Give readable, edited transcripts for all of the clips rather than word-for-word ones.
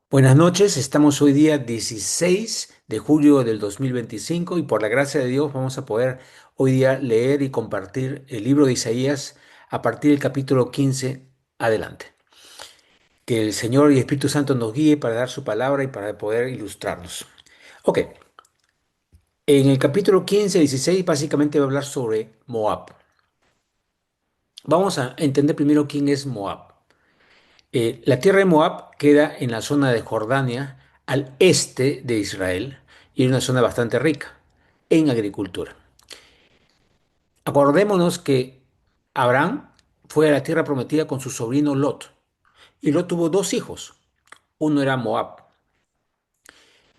Buenas noches, estamos hoy día 16 de julio del 2025 y por la gracia de Dios vamos a poder hoy día leer y compartir el libro de Isaías a partir del capítulo 15 adelante. Que el Señor y Espíritu Santo nos guíe para dar su palabra y para poder ilustrarnos. Ok, en el capítulo 15 16 básicamente va a hablar sobre Moab. Vamos a entender primero quién es Moab. La tierra de Moab queda en la zona de Jordania, al este de Israel, y es una zona bastante rica en agricultura. Acordémonos que Abraham fue a la tierra prometida con su sobrino Lot, y Lot tuvo dos hijos. Uno era Moab.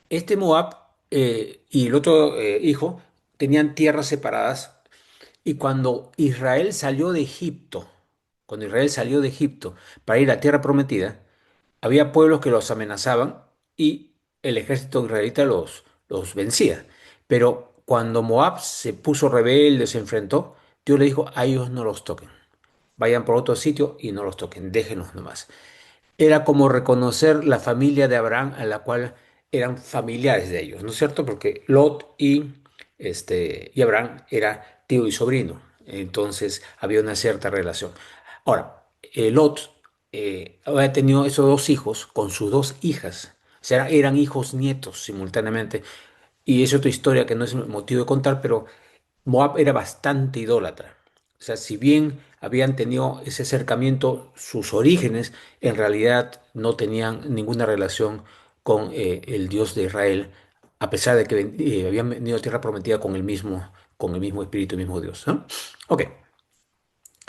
Este Moab y el otro hijo tenían tierras separadas, y cuando Israel salió de Egipto para ir a la tierra prometida, había pueblos que los amenazaban y el ejército israelita los vencía. Pero cuando Moab se puso rebelde, se enfrentó, Dios le dijo, a ellos no los toquen. Vayan por otro sitio y no los toquen, déjenlos nomás. Era como reconocer la familia de Abraham a la cual eran familiares de ellos, ¿no es cierto? Porque Lot y Abraham era tío y sobrino, entonces había una cierta relación. Ahora, Lot había tenido esos dos hijos con sus dos hijas, o sea, eran hijos nietos simultáneamente, y es otra historia que no es motivo de contar, pero Moab era bastante idólatra. O sea, si bien habían tenido ese acercamiento, sus orígenes en realidad no tenían ninguna relación con el Dios de Israel, a pesar de que habían venido a tierra prometida con el mismo espíritu, el mismo Dios, ¿no? Ok,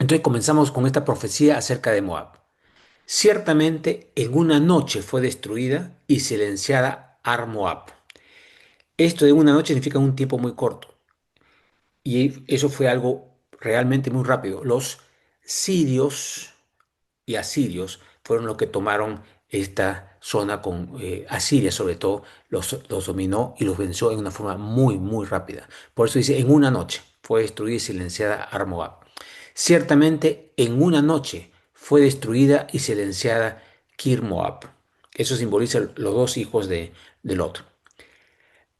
entonces comenzamos con esta profecía acerca de Moab. Ciertamente en una noche fue destruida y silenciada Ar Moab. Esto de una noche significa un tiempo muy corto. Y eso fue algo realmente muy rápido. Los sirios y asirios fueron los que tomaron esta zona con Asiria, sobre todo, los dominó y los venció en una forma muy, muy rápida. Por eso dice, en una noche fue destruida y silenciada Armoab. Ciertamente, en una noche fue destruida y silenciada Kirmoab. Eso simboliza los dos hijos de Lot.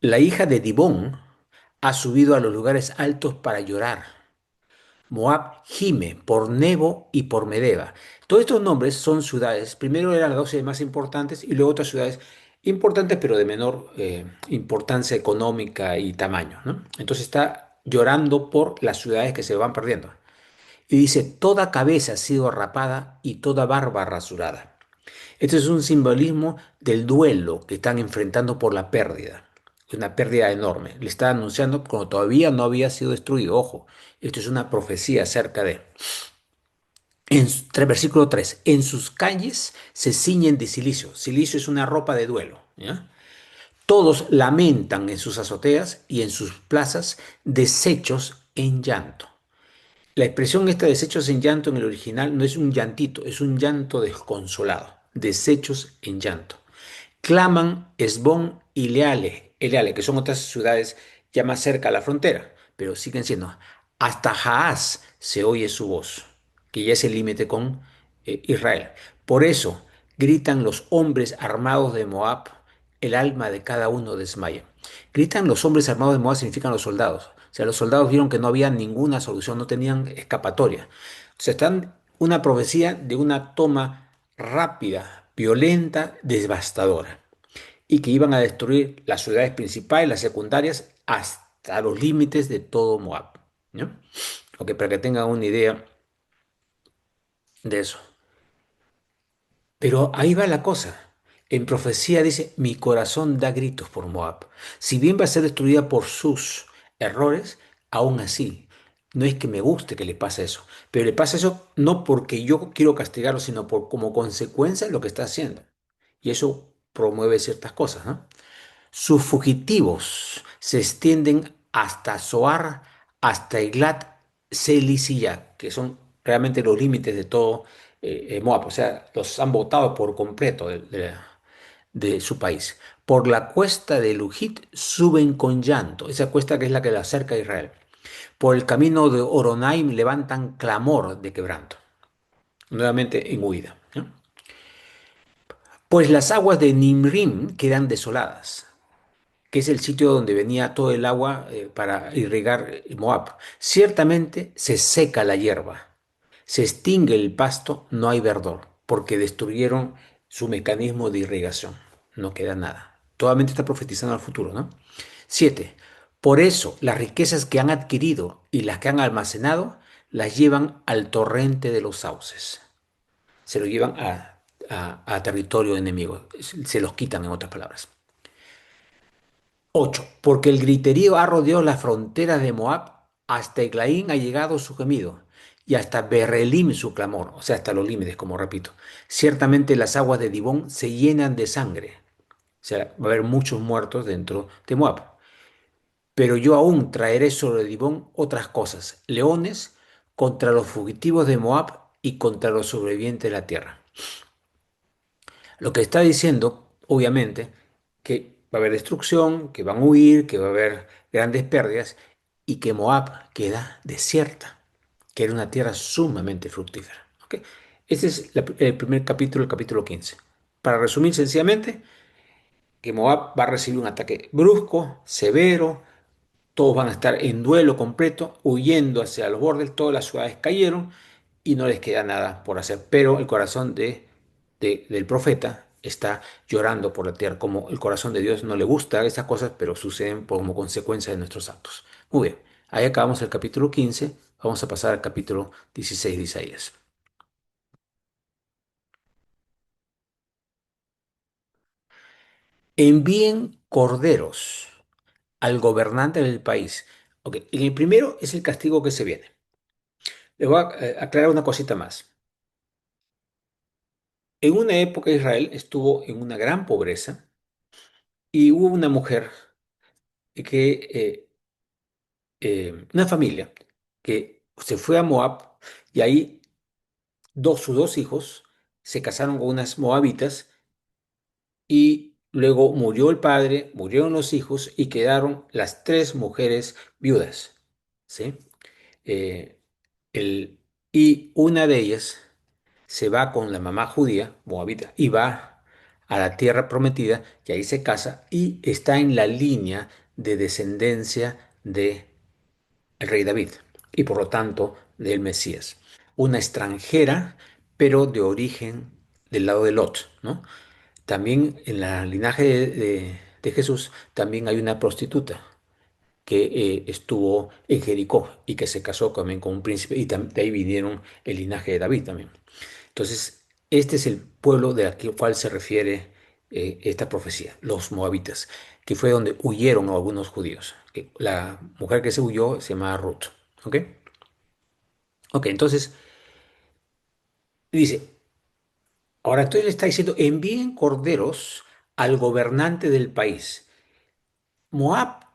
La hija de Dibón ha subido a los lugares altos para llorar. Moab gime por Nebo y por Medeba. Todos estos nombres son ciudades. Primero eran las 12 más importantes y luego otras ciudades importantes, pero de menor importancia económica y tamaño, ¿no? Entonces está llorando por las ciudades que se van perdiendo. Y dice, toda cabeza ha sido rapada y toda barba rasurada. Este es un simbolismo del duelo que están enfrentando por la pérdida. Una pérdida enorme. Le está anunciando cuando todavía no había sido destruido. Ojo, esto es una profecía acerca de. Versículo 3. En sus calles se ciñen de cilicio. Cilicio es una ropa de duelo. ¿Ya? Todos lamentan en sus azoteas y en sus plazas deshechos en llanto. La expresión esta deshechos en llanto en el original no es un llantito, es un llanto desconsolado. Deshechos en llanto. Claman Esbón y Eleale, que son otras ciudades ya más cerca a la frontera, pero siguen siendo. Hasta Haaz se oye su voz, que ya es el límite con Israel. Por eso gritan los hombres armados de Moab, el alma de cada uno desmaya. Gritan los hombres armados de Moab significan los soldados. O sea, los soldados vieron que no había ninguna solución, no tenían escapatoria. O sea, están una profecía de una toma rápida, violenta, devastadora, y que iban a destruir las ciudades principales, las secundarias, hasta los límites de todo Moab, ¿no? Ok, para que tengan una idea de eso. Pero ahí va la cosa. En profecía dice, mi corazón da gritos por Moab. Si bien va a ser destruida por sus errores, aún así, no es que me guste que le pase eso, pero le pasa eso no porque yo quiero castigarlo, sino por como consecuencia de lo que está haciendo. Y eso promueve ciertas cosas, ¿no? Sus fugitivos se extienden hasta Zoar, hasta Eglat Selisiyah, que son realmente los límites de todo Moab. O sea, los han botado por completo de su país. Por la cuesta de Lujit suben con llanto, esa cuesta que es la que la acerca a Israel. Por el camino de Horonaim levantan clamor de quebranto, nuevamente en huida, ¿no? Pues las aguas de Nimrim quedan desoladas, que es el sitio donde venía todo el agua para irrigar Moab. Ciertamente se seca la hierba, se extingue el pasto, no hay verdor, porque destruyeron su mecanismo de irrigación. No queda nada. Totalmente está profetizando al futuro, ¿no? 7. Por eso las riquezas que han adquirido y las que han almacenado las llevan al torrente de los sauces. Se lo llevan a territorio enemigo. Se los quitan, en otras palabras. 8. Porque el griterío ha rodeado las fronteras de Moab, hasta Eglaín ha llegado su gemido, y hasta Berrelim su clamor, o sea, hasta los límites, como repito. Ciertamente las aguas de Dibón se llenan de sangre, o sea, va a haber muchos muertos dentro de Moab. Pero yo aún traeré sobre Dibón otras cosas, leones contra los fugitivos de Moab y contra los sobrevivientes de la tierra. Lo que está diciendo, obviamente, que va a haber destrucción, que van a huir, que va a haber grandes pérdidas y que Moab queda desierta, que era una tierra sumamente fructífera. ¿Ok? Este es el primer capítulo, el capítulo 15. Para resumir sencillamente, que Moab va a recibir un ataque brusco, severo, todos van a estar en duelo completo, huyendo hacia los bordes, todas las ciudades cayeron y no les queda nada por hacer. Pero el corazón del profeta está llorando por la tierra, como el corazón de Dios no le gusta esas cosas, pero suceden como consecuencia de nuestros actos. Muy bien, ahí acabamos el capítulo 15, vamos a pasar al capítulo 16 de Isaías. Envíen corderos al gobernante del país. Ok, en el primero es el castigo que se viene. Le voy a aclarar una cosita más. En una época Israel estuvo en una gran pobreza y hubo una mujer una familia que se fue a Moab y ahí sus dos hijos se casaron con unas moabitas y luego murió el padre, murieron los hijos y quedaron las tres mujeres viudas, ¿sí? Eh, el- y una de ellas se va con la mamá judía, moabita, y va a la tierra prometida, y ahí se casa, y está en la línea de descendencia de el rey David, y por lo tanto del Mesías. Una extranjera, pero de origen del lado de Lot, ¿no? También en la linaje de Jesús, también hay una prostituta que estuvo en Jericó y que se casó también con un príncipe, y de ahí vinieron el linaje de David también. Entonces, este es el pueblo de al cual se refiere esta profecía, los moabitas, que fue donde huyeron algunos judíos. La mujer que se huyó se llama Ruth. ¿Ok? Ok, entonces dice, ahora entonces le está diciendo, envíen corderos al gobernante del país. Moab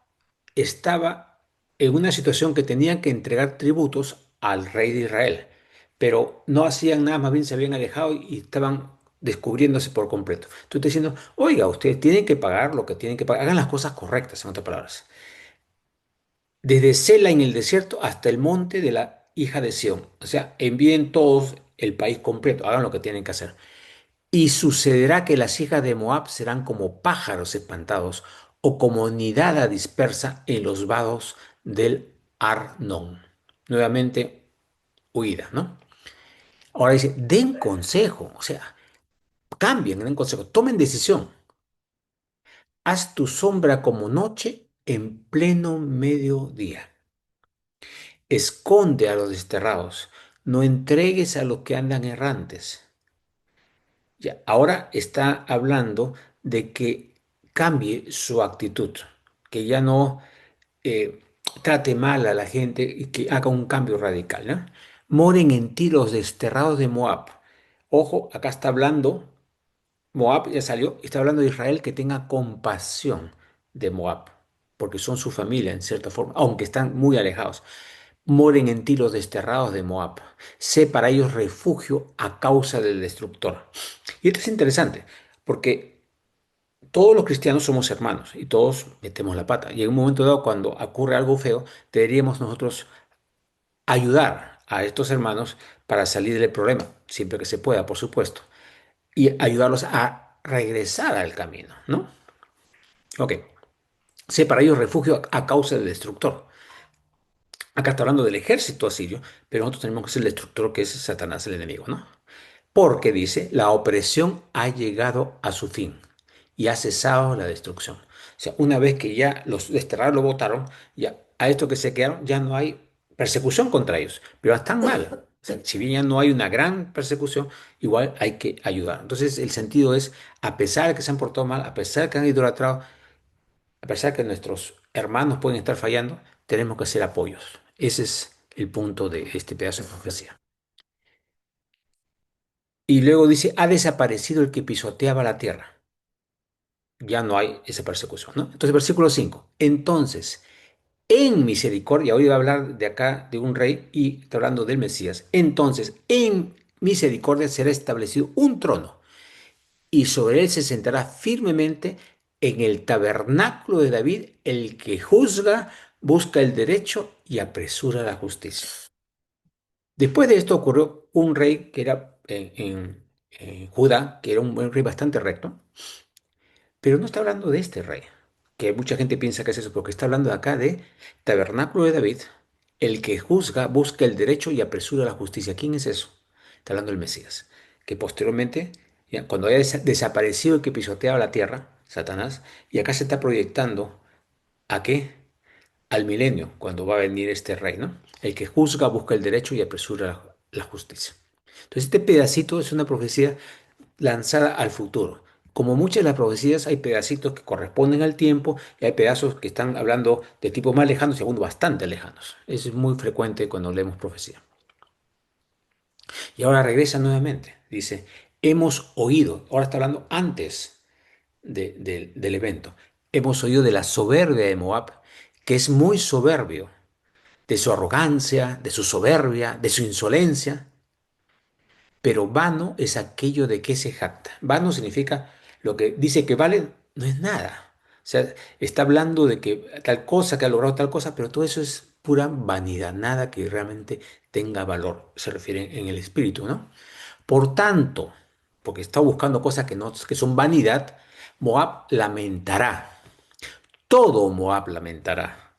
estaba en una situación que tenían que entregar tributos al rey de Israel, pero no hacían nada, más bien se habían alejado y estaban descubriéndose por completo. Tú estás diciendo, oiga, ustedes tienen que pagar lo que tienen que pagar, hagan las cosas correctas, en otras palabras. Desde Sela en el desierto hasta el monte de la hija de Sión. O sea, envíen todos el país completo, hagan lo que tienen que hacer. Y sucederá que las hijas de Moab serán como pájaros espantados o como nidada dispersa en los vados del Arnón. Nuevamente, huida, ¿no? Ahora dice, den consejo, o sea, cambien, den consejo, tomen decisión. Haz tu sombra como noche en pleno mediodía. Esconde a los desterrados, no entregues a los que andan errantes. Ya, ahora está hablando de que cambie su actitud, que ya no eh, trate mal a la gente y que haga un cambio radical, ¿no? Moren en ti los desterrados de Moab. Ojo, acá está hablando, Moab ya salió, está hablando de Israel que tenga compasión de Moab, porque son su familia en cierta forma, aunque están muy alejados. Moren en ti los desterrados de Moab. Sé para ellos refugio a causa del destructor. Y esto es interesante, porque todos los cristianos somos hermanos y todos metemos la pata. Y en un momento dado, cuando ocurre algo feo, deberíamos nosotros ayudar a estos hermanos para salir del problema, siempre que se pueda, por supuesto, y ayudarlos a regresar al camino, ¿no? Ok, sé para ellos refugio a causa del destructor. Acá está hablando del ejército asirio, pero nosotros tenemos que ser el destructor que es Satanás, el enemigo, ¿no? Porque dice, la opresión ha llegado a su fin y ha cesado la destrucción. O sea, una vez que ya los desterraron, lo votaron, ya a estos que se quedaron ya no hay persecución contra ellos, pero están mal. O sea, si bien ya no hay una gran persecución, igual hay que ayudar. Entonces, el sentido es, a pesar de que se han portado mal, a pesar de que han idolatrado, a pesar de que nuestros hermanos pueden estar fallando, tenemos que hacer apoyos. Ese es el punto de este pedazo de profecía. Y luego dice, ha desaparecido el que pisoteaba la tierra. Ya no hay esa persecución, ¿no? Entonces, versículo 5. Entonces, en misericordia, hoy va a hablar de acá de un rey y está hablando del Mesías. Entonces, en misericordia será establecido un trono y sobre él se sentará firmemente en el tabernáculo de David el que juzga, busca el derecho y apresura la justicia. Después de esto ocurrió un rey que era en Judá, que era un buen rey bastante recto. Pero no está hablando de este rey, que mucha gente piensa que es eso, porque está hablando acá de tabernáculo de David, el que juzga, busca el derecho y apresura la justicia. ¿Quién es eso? Está hablando del Mesías, que posteriormente, ya, cuando haya desaparecido el que pisoteaba la tierra, Satanás, y acá se está proyectando ¿a qué? Al milenio, cuando va a venir este rey, ¿no? El que juzga, busca el derecho y apresura la justicia. Entonces, este pedacito es una profecía lanzada al futuro. Como muchas de las profecías, hay pedacitos que corresponden al tiempo y hay pedazos que están hablando de tipos más lejanos y algunos bastante lejanos. Eso es muy frecuente cuando leemos profecía. Y ahora regresa nuevamente. Dice, hemos oído, ahora está hablando antes del evento, hemos oído de la soberbia de Moab, que es muy soberbio, de su arrogancia, de su soberbia, de su insolencia. Pero vano es aquello de que se jacta. Vano significa lo que dice que vale, no es nada. O sea, está hablando de que tal cosa, que ha logrado tal cosa, pero todo eso es pura vanidad, nada que realmente tenga valor, se refiere en el espíritu, ¿no? Por tanto, porque está buscando cosas que, no, que son vanidad, Moab lamentará. Todo Moab lamentará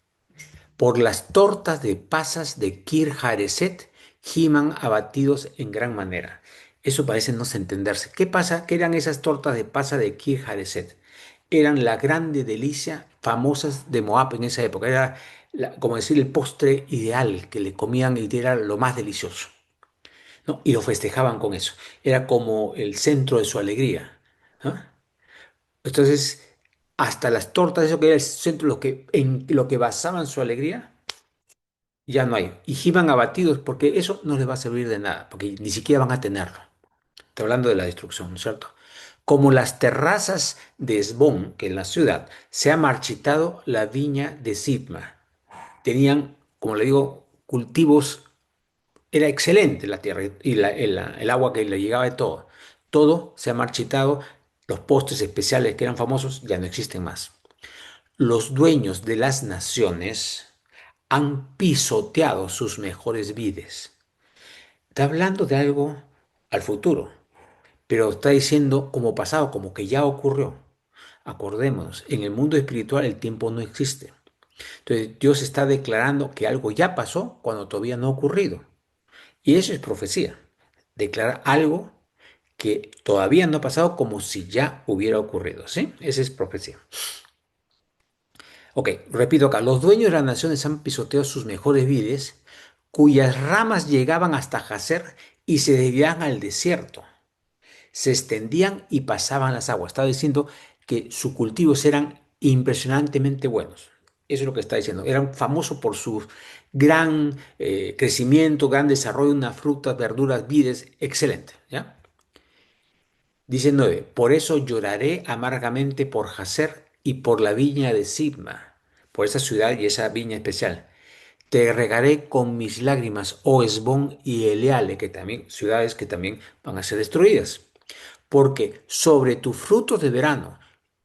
por las tortas de pasas de Kir Hareset, giman abatidos en gran manera. Eso parece no entenderse. ¿Qué pasa? ¿Qué eran esas tortas de pasa de Kir Hareset? Eran la grande delicia famosas de Moab en esa época. Era, como decir, el postre ideal que le comían y era lo más delicioso, ¿no? Y lo festejaban con eso. Era como el centro de su alegría, ¿no? Entonces, hasta las tortas, eso que era el centro, lo que, en lo que basaban su alegría, ya no hay. Y giban abatidos porque eso no les va a servir de nada, porque ni siquiera van a tenerlo. Estoy hablando de la destrucción, ¿no es cierto? Como las terrazas de Esbón, que en la ciudad se ha marchitado la viña de Sibma. Tenían, como le digo, cultivos, era excelente la tierra y el agua que le llegaba de todo. Todo se ha marchitado, los postres especiales que eran famosos ya no existen más. Los dueños de las naciones han pisoteado sus mejores vides. Está hablando de algo al futuro, pero está diciendo como pasado, como que ya ocurrió. Acordémonos, en el mundo espiritual el tiempo no existe. Entonces Dios está declarando que algo ya pasó cuando todavía no ha ocurrido. Y eso es profecía. Declarar algo que todavía no ha pasado como si ya hubiera ocurrido. ¿Sí? Esa es profecía. Ok, repito acá. Los dueños de las naciones han pisoteado sus mejores vides, cuyas ramas llegaban hasta Jazer y se desviaban al desierto. Se extendían y pasaban las aguas. Estaba diciendo que sus cultivos eran impresionantemente buenos. Eso es lo que está diciendo. Eran famosos por su gran crecimiento, gran desarrollo, unas frutas, verduras, vides, excelente. ¿Ya? Dice 9, por eso lloraré amargamente por Jazer y por la viña de Sibma, por esa ciudad y esa viña especial. Te regaré con mis lágrimas, oh Esbón y Eleale, que también, ciudades que también van a ser destruidas. Porque sobre tus frutos de verano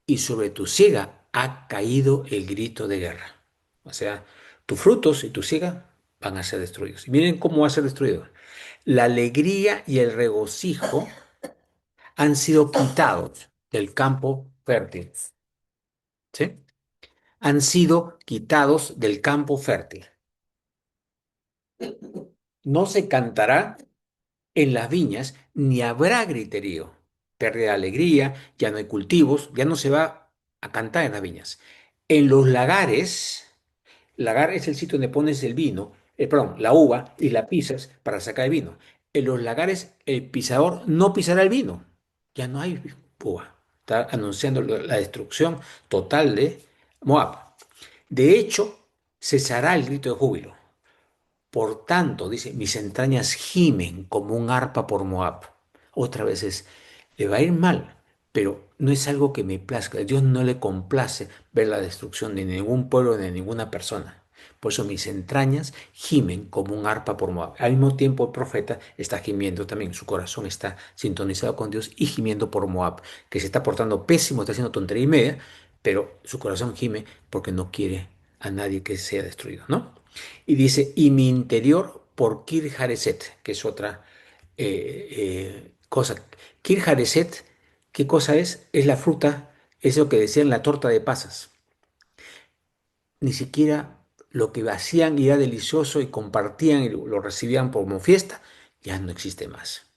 y sobre tu siega ha caído el grito de guerra. O sea, tus frutos y tu siega van a ser destruidos. Y miren cómo va a ser destruido. La alegría y el regocijo han sido quitados. del campo fértil, ¿sí? Han sido quitados del campo fértil. No se cantará en las viñas, ni habrá griterío. Pérdida de alegría, ya no hay cultivos, ya no se va a cantar en las viñas. En los lagares, lagar es el sitio donde pones el vino, perdón, la uva y la pisas para sacar el vino. En los lagares, el pisador no pisará el vino. Ya no hay uva. Está anunciando la destrucción total de Moab. De hecho, cesará el grito de júbilo. Por tanto, dice, mis entrañas gimen como un arpa por Moab. Otra vez es, le va a ir mal, pero no es algo que me plazca. A Dios no le complace ver la destrucción de ningún pueblo, de ninguna persona. Por eso mis entrañas gimen como un arpa por Moab. Al mismo tiempo el profeta está gimiendo también, su corazón está sintonizado con Dios y gimiendo por Moab, que se está portando pésimo, está haciendo tontería y media, pero su corazón gime porque no quiere a nadie que sea destruido, ¿no? Y dice, y mi interior por Kir Hareset, que es otra cosa. Kir Hareset, ¿qué cosa es? Es la fruta, es lo que decían la torta de pasas. Ni siquiera lo que hacían y era delicioso y compartían y lo recibían como fiesta, ya no existe más.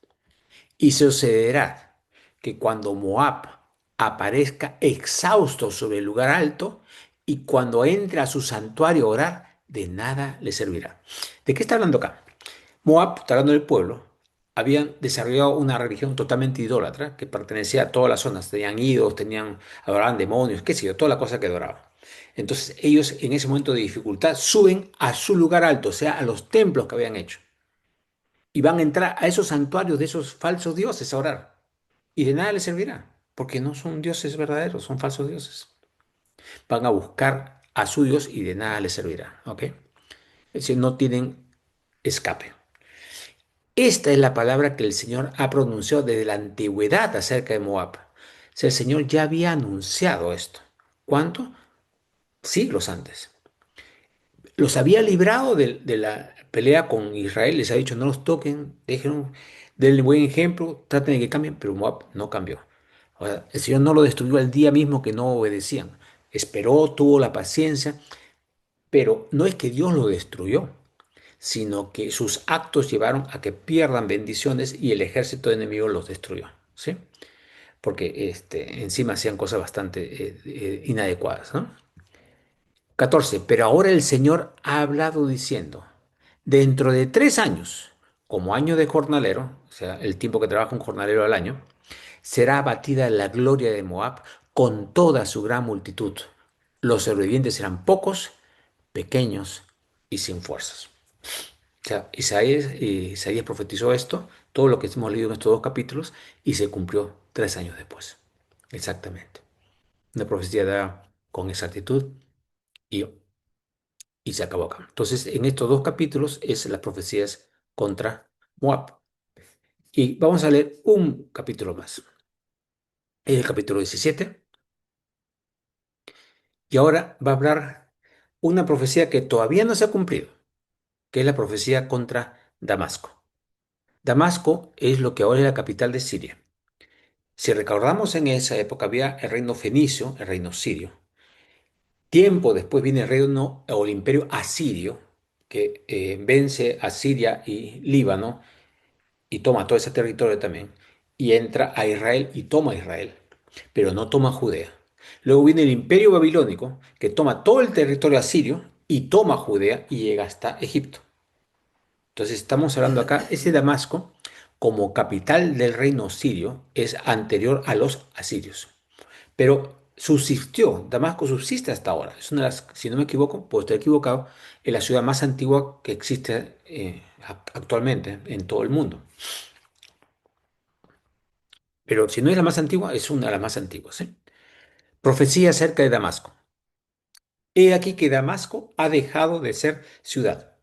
Y sucederá que cuando Moab aparezca exhausto sobre el lugar alto y cuando entre a su santuario a orar, de nada le servirá. ¿De qué está hablando acá? Moab, está hablando del pueblo, habían desarrollado una religión totalmente idólatra que pertenecía a todas las zonas. Tenían ídolos, adoraban demonios, qué sé yo, toda la cosa que adoraban. Entonces ellos en ese momento de dificultad suben a su lugar alto, o sea, a los templos que habían hecho. Y van a entrar a esos santuarios de esos falsos dioses a orar. Y de nada les servirá, porque no son dioses verdaderos, son falsos dioses. Van a buscar a su Dios y de nada les servirá. ¿Ok? Es decir, no tienen escape. Esta es la palabra que el Señor ha pronunciado desde la antigüedad acerca de Moab. O sea, el Señor ya había anunciado esto. ¿Cuánto? Siglos antes. Los había librado de la pelea con Israel, les ha dicho no los toquen, dejen, denle buen ejemplo, traten de que cambien, pero Moab no cambió. Ahora, el Señor no lo destruyó el día mismo que no obedecían. Esperó, tuvo la paciencia, pero no es que Dios lo destruyó, sino que sus actos llevaron a que pierdan bendiciones y el ejército enemigo los destruyó, ¿sí? Porque encima hacían cosas bastante inadecuadas, ¿no? 14. Pero ahora el Señor ha hablado diciendo, dentro de 3 años, como año de jornalero, o sea, el tiempo que trabaja un jornalero al año, será abatida la gloria de Moab con toda su gran multitud. Los sobrevivientes serán pocos, pequeños y sin fuerzas. O sea, Isaías profetizó esto, todo lo que hemos leído en estos dos capítulos, y se cumplió 3 años después. Exactamente. Una profecía dada con exactitud y, y se acabó acá. Entonces, en estos dos capítulos es las profecías contra Moab. Y vamos a leer un capítulo más. Es el capítulo 17. Y ahora va a hablar una profecía que todavía no se ha cumplido, que es la profecía contra Damasco. Damasco es lo que ahora es la capital de Siria. Si recordamos en esa época había el reino fenicio, el reino sirio. Tiempo después viene el reino o el imperio asirio, que vence a Siria y Líbano y toma todo ese territorio también. Y entra a Israel y toma Israel, pero no toma Judea. Luego viene el imperio babilónico, que toma todo el territorio asirio y toma Judea y llega hasta Egipto. Entonces estamos hablando acá, ese Damasco, como capital del reino sirio, es anterior a los asirios. Pero subsistió, Damasco subsiste hasta ahora. Es una de las, si no me equivoco, puedo estar equivocado, es la ciudad más antigua que existe actualmente en todo el mundo. Pero si no es la más antigua, es una de las más antiguas, ¿eh? Profecía acerca de Damasco. He aquí que Damasco ha dejado de ser ciudad.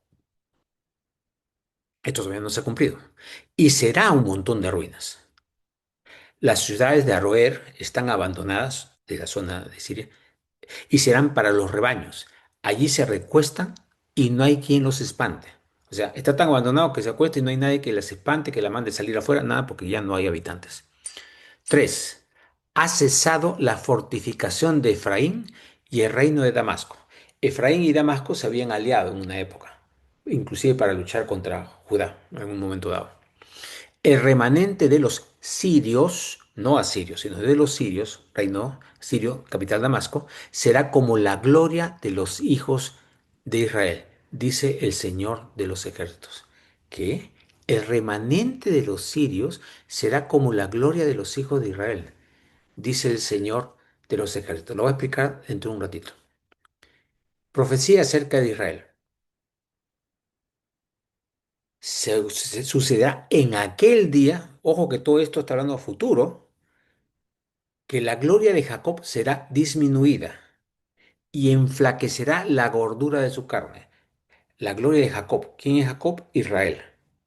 Esto todavía no se ha cumplido. Y será un montón de ruinas. Las ciudades de Aroer están abandonadas de la zona de Siria y serán para los rebaños. Allí se recuestan y no hay quien los espante. O sea, está tan abandonado que se acuesta y no hay nadie que las espante, que la mande salir afuera, nada, porque ya no hay habitantes. 3. ha cesado la fortificación de Efraín y el reino de Damasco. Efraín y Damasco se habían aliado en una época, inclusive para luchar contra Judá en un momento dado. El remanente de los sirios, no asirios, sino de los sirios, reino sirio, capital Damasco, será como la gloria de los hijos de Israel, dice el Señor de los ejércitos. ¿Qué? El remanente de los sirios será como la gloria de los hijos de Israel, dice el Señor de los ejércitos. Lo voy a explicar dentro de un ratito. Profecía acerca de Israel. Sucederá en aquel día, ojo que todo esto está hablando a futuro, que la gloria de Jacob será disminuida y enflaquecerá la gordura de su carne. La gloria de Jacob. ¿Quién es Jacob? Israel.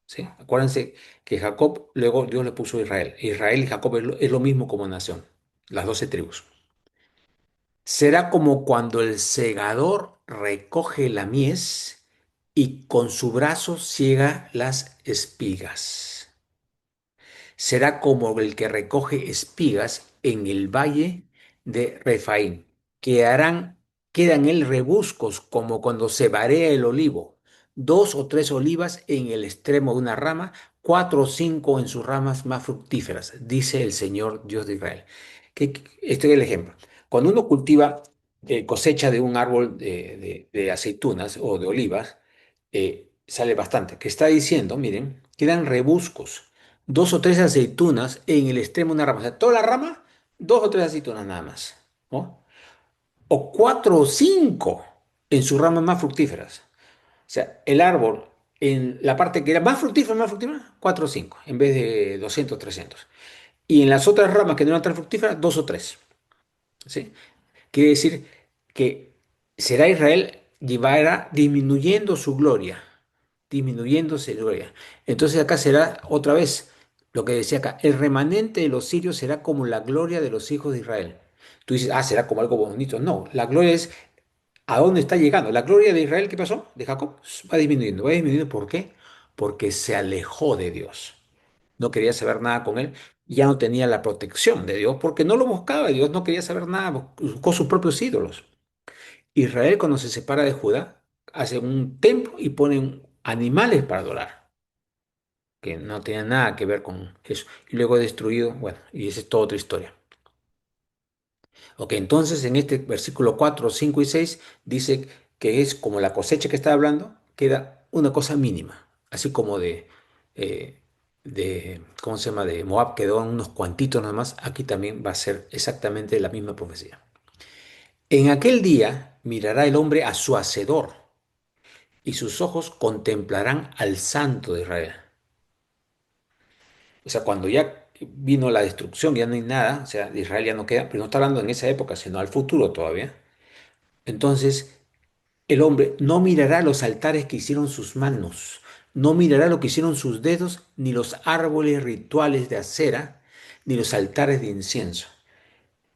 ¿Sí? Acuérdense que Jacob, luego Dios le puso Israel. Israel y Jacob es lo mismo como nación, las 12 tribus. Será como cuando el segador recoge la mies y con su brazo ciega las espigas. Será como el que recoge espigas en el valle de Refaín. Quedarán, quedan el rebuscos como cuando se barea el olivo, dos o tres olivas en el extremo de una rama, cuatro o cinco en sus ramas más fructíferas, dice el Señor Dios de Israel. Este es el ejemplo. Cuando uno cultiva cosecha de un árbol de aceitunas o de olivas, sale bastante. Que está diciendo, miren, quedan rebuscos, dos o tres aceitunas en el extremo de una rama. O sea, toda la rama, dos o tres aceitunas nada más, ¿no? O cuatro o cinco en sus ramas más fructíferas. O sea, el árbol en la parte que era más fructífera, cuatro o cinco, en vez de 200 300. Y en las otras ramas que no eran tan fructíferas, dos o tres. ¿Sí? Quiere decir que será Israel llevará disminuyendo su gloria, disminuyéndose su gloria. Entonces acá será otra vez lo que decía acá, el remanente de los sirios será como la gloria de los hijos de Israel. Tú dices, ah, será como algo bonito. No, la gloria es a dónde está llegando. La gloria de Israel, ¿qué pasó? De Jacob va disminuyendo. ¿Va disminuyendo por qué? Porque se alejó de Dios. No quería saber nada con él. Ya no tenía la protección de Dios porque no lo buscaba. Dios no quería saber nada. Buscó sus propios ídolos. Israel, cuando se separa de Judá, hace un templo y ponen animales para adorar, que no tiene nada que ver con eso. Y luego destruido, bueno, y esa es toda otra historia. Ok, entonces en este versículo 4, 5 y 6 dice que es como la cosecha que está hablando, queda una cosa mínima, así como eh, ¿cómo se llama? De Moab quedó en unos cuantitos nada más, aquí también va a ser exactamente la misma profecía. En aquel día mirará el hombre a su hacedor y sus ojos contemplarán al Santo de Israel. O sea, cuando ya vino la destrucción, ya no hay nada, o sea, de Israel ya no queda, pero no está hablando en esa época, sino al futuro todavía. Entonces, el hombre no mirará los altares que hicieron sus manos, no mirará lo que hicieron sus dedos, ni los árboles rituales de acera, ni los altares de incienso.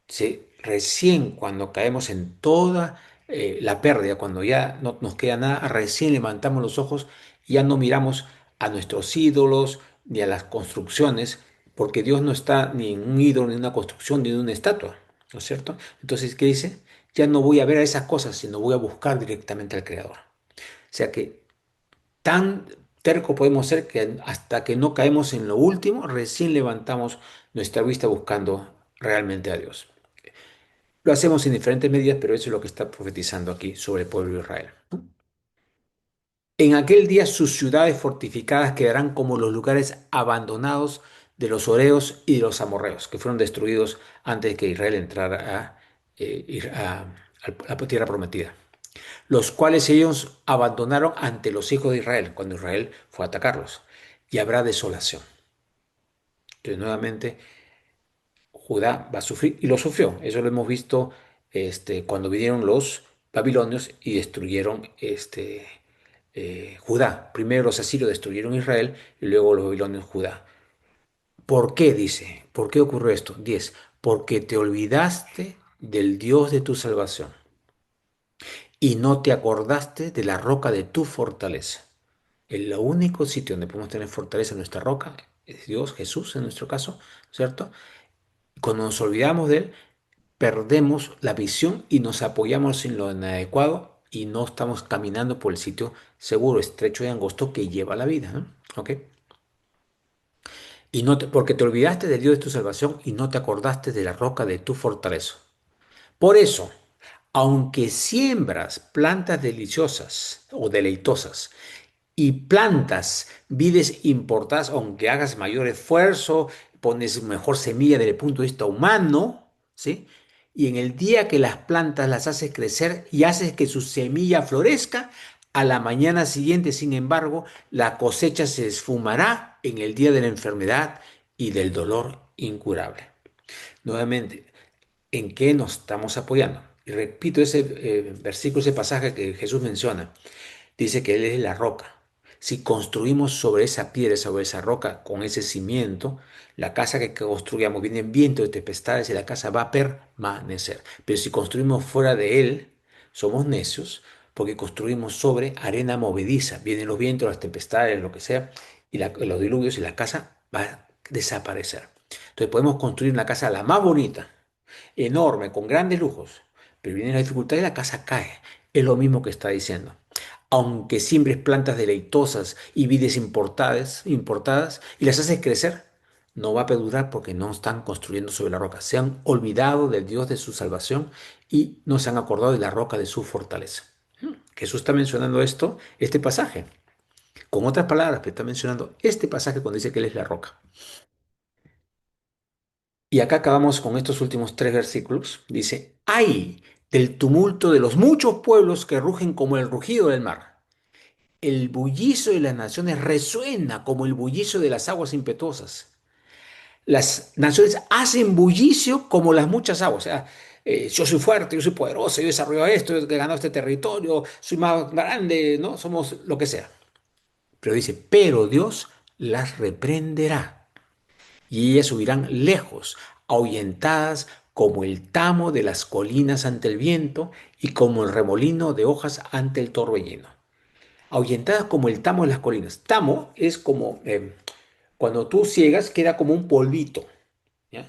¿Sí? Recién cuando caemos en toda la pérdida, cuando ya no nos queda nada, recién levantamos los ojos y ya no miramos a nuestros ídolos ni a las construcciones, porque Dios no está ni en un ídolo, ni en una construcción, ni en una estatua, ¿no es cierto? Entonces, ¿qué dice? Ya no voy a ver a esas cosas, sino voy a buscar directamente al Creador. O sea que tan terco podemos ser que hasta que no caemos en lo último, recién levantamos nuestra vista buscando realmente a Dios. Lo hacemos en diferentes medidas, pero eso es lo que está profetizando aquí sobre el pueblo de Israel. En aquel día sus ciudades fortificadas quedarán como los lugares abandonados de los horeos y de los amorreos, que fueron destruidos antes de que Israel entrara a la tierra prometida, los cuales ellos abandonaron ante los hijos de Israel, cuando Israel fue a atacarlos. Y habrá desolación. Entonces, nuevamente, Judá va a sufrir y lo sufrió. Eso lo hemos visto cuando vinieron los babilonios y destruyeron Judá. Primero los asirios destruyeron Israel y luego los babilonios Judá. ¿Por qué? Dice. ¿Por qué ocurrió esto? 10. Porque te olvidaste del Dios de tu salvación y no te acordaste de la roca de tu fortaleza. El único sitio donde podemos tener fortaleza en nuestra roca es Dios, Jesús en nuestro caso, ¿cierto? Cuando nos olvidamos de Él, perdemos la visión y nos apoyamos en lo inadecuado y no estamos caminando por el sitio seguro, estrecho y angosto que lleva a la vida, ¿no? ¿Ok? Y no porque te olvidaste del Dios de tu salvación y no te acordaste de la roca de tu fortaleza. Por eso, aunque siembras plantas deliciosas o deleitosas y plantas vides importadas, aunque hagas mayor esfuerzo, pones mejor semilla desde el punto de vista humano, ¿sí? Y en el día que las plantas las haces crecer y haces que su semilla florezca, a la mañana siguiente, sin embargo, la cosecha se esfumará en el día de la enfermedad y del dolor incurable. Nuevamente, ¿en qué nos estamos apoyando? Y repito ese versículo, ese pasaje que Jesús menciona. Dice que Él es la roca. Si construimos sobre esa piedra, sobre esa roca, con ese cimiento, la casa que construyamos, vienen vientos de tempestades y la casa va a permanecer. Pero si construimos fuera de Él, somos necios porque construimos sobre arena movediza. Vienen los vientos, las tempestades, lo que sea, y los diluvios y la casa va a desaparecer. Entonces podemos construir una casa la más bonita, enorme, con grandes lujos, pero viene la dificultad y la casa cae. Es lo mismo que está diciendo. Aunque siembres plantas deleitosas y vides importadas y las haces crecer, no va a perdurar porque no están construyendo sobre la roca. Se han olvidado del Dios de su salvación y no se han acordado de la roca de su fortaleza. Jesús está mencionando esto, este pasaje. Con otras palabras, pero está mencionando este pasaje cuando dice que Él es la roca. Y acá acabamos con estos últimos tres versículos. Dice, ay del tumulto de los muchos pueblos que rugen como el rugido del mar. El bullicio de las naciones resuena como el bullicio de las aguas impetuosas. Las naciones hacen bullicio como las muchas aguas. O sea, yo soy fuerte, yo soy poderoso, yo desarrollo esto, yo he ganado este territorio, soy más grande, ¿no? Somos lo que sea. Pero dice, pero Dios las reprenderá y ellas subirán lejos, ahuyentadas como el tamo de las colinas ante el viento y como el remolino de hojas ante el torbellino. Ahuyentadas como el tamo de las colinas. Tamo es como cuando tú ciegas, queda como un polvito, ¿ya?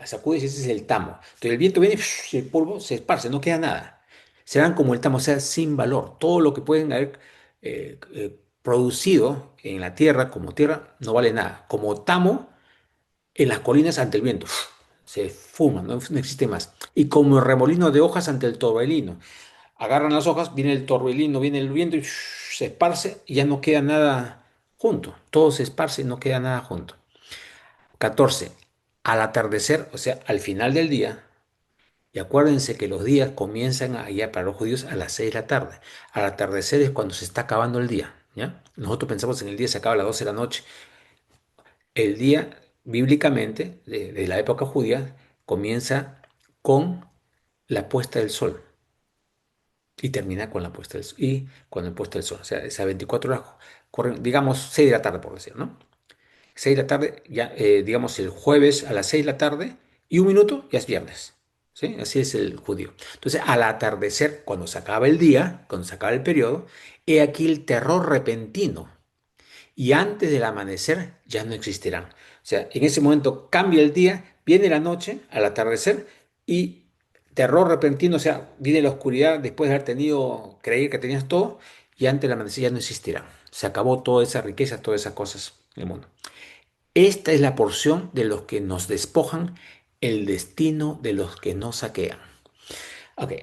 Sacudes y ese es el tamo. Entonces el viento viene y el polvo se esparce, no queda nada. Serán como el tamo, o sea, sin valor. Todo lo que pueden haber producido en la tierra como tierra no vale nada. Como tamo en las colinas ante el viento. Se fuma, no existe más. Y como el remolino de hojas ante el torbellino. Agarran las hojas, viene el torbellino, viene el viento y se esparce y ya no queda nada junto. Todo se esparce y no queda nada junto. 14. Al atardecer, o sea, al final del día, y acuérdense que los días comienzan allá para los judíos a las 6 de la tarde. Al atardecer es cuando se está acabando el día, ¿ya? Nosotros pensamos en el día se acaba a las 12 de la noche. El día, bíblicamente, de la época judía, comienza con la puesta del sol y termina con la puesta del sol. Y con la puesta del sol. O sea, esas 24 horas corren, digamos, 6 de la tarde, por decir, ¿no? 6 de la tarde, ya, digamos, el jueves a las 6 de la tarde y un minuto ya es viernes. ¿Sí? Así es el judío. Entonces, al atardecer, cuando se acaba el día, cuando se acaba el periodo, he aquí el terror repentino y antes del amanecer ya no existirán. O sea, en ese momento cambia el día, viene la noche, al atardecer, y terror repentino, o sea, viene la oscuridad después de haber tenido, creer que tenías todo, y antes del amanecer ya no existirán. Se acabó toda esa riqueza, todas esas cosas en el mundo. Esta es la porción de los que nos despojan, el destino de los que nos saquean. Ok,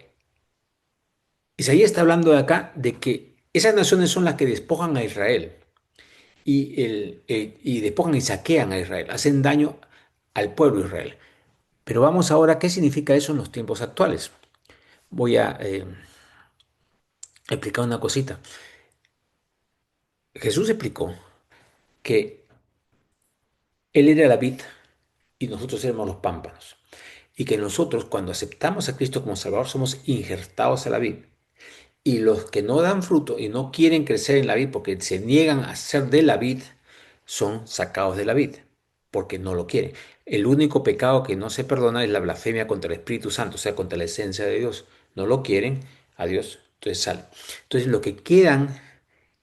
Isaías está hablando de acá de que esas naciones son las que despojan a Israel y despojan y saquean a Israel, hacen daño al pueblo de Israel. Pero vamos ahora, ¿qué significa eso en los tiempos actuales? Voy a explicar una cosita. Jesús explicó que Él era la vid y nosotros éramos los pámpanos. Y que nosotros, cuando aceptamos a Cristo como Salvador, somos injertados a la vid. Y los que no dan fruto y no quieren crecer en la vid porque se niegan a ser de la vid, son sacados de la vid, porque no lo quieren. El único pecado que no se perdona es la blasfemia contra el Espíritu Santo, o sea, contra la esencia de Dios. No lo quieren a Dios, entonces sale. Entonces, los que quedan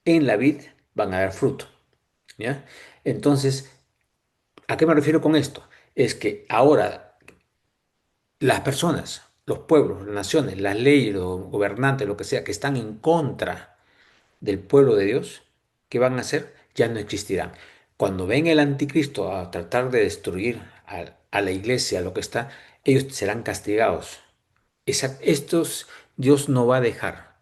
en la vid van a dar fruto, ¿ya? Entonces, ¿a qué me refiero con esto? es que ahora las personas, los pueblos, las naciones, las leyes, los gobernantes, lo que sea, que están en contra del pueblo de Dios, ¿qué van a hacer? Ya no existirán. Cuando ven el anticristo a tratar de destruir a la iglesia, lo que está, ellos serán castigados. Estos Dios no va a dejar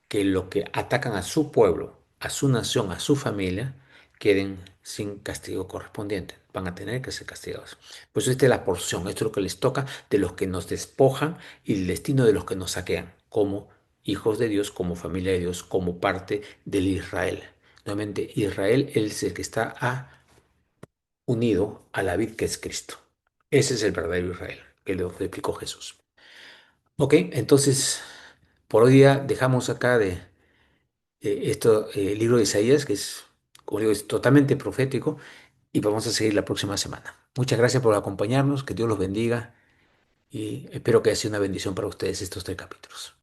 que lo que atacan a su pueblo, a su nación, a su familia, queden sin castigo correspondiente. Van a tener que ser castigados. Pues esta es la porción, esto es lo que les toca de los que nos despojan y el destino de los que nos saquean, como hijos de Dios, como familia de Dios, como parte del Israel. Nuevamente, Israel es el que está unido a la vid que es Cristo. Ese es el verdadero Israel, que lo explicó Jesús. Ok, entonces, por hoy día dejamos acá el libro de Isaías, que es, como digo, es totalmente profético, y vamos a seguir la próxima semana. Muchas gracias por acompañarnos, que Dios los bendiga y espero que haya sido una bendición para ustedes estos 3 capítulos.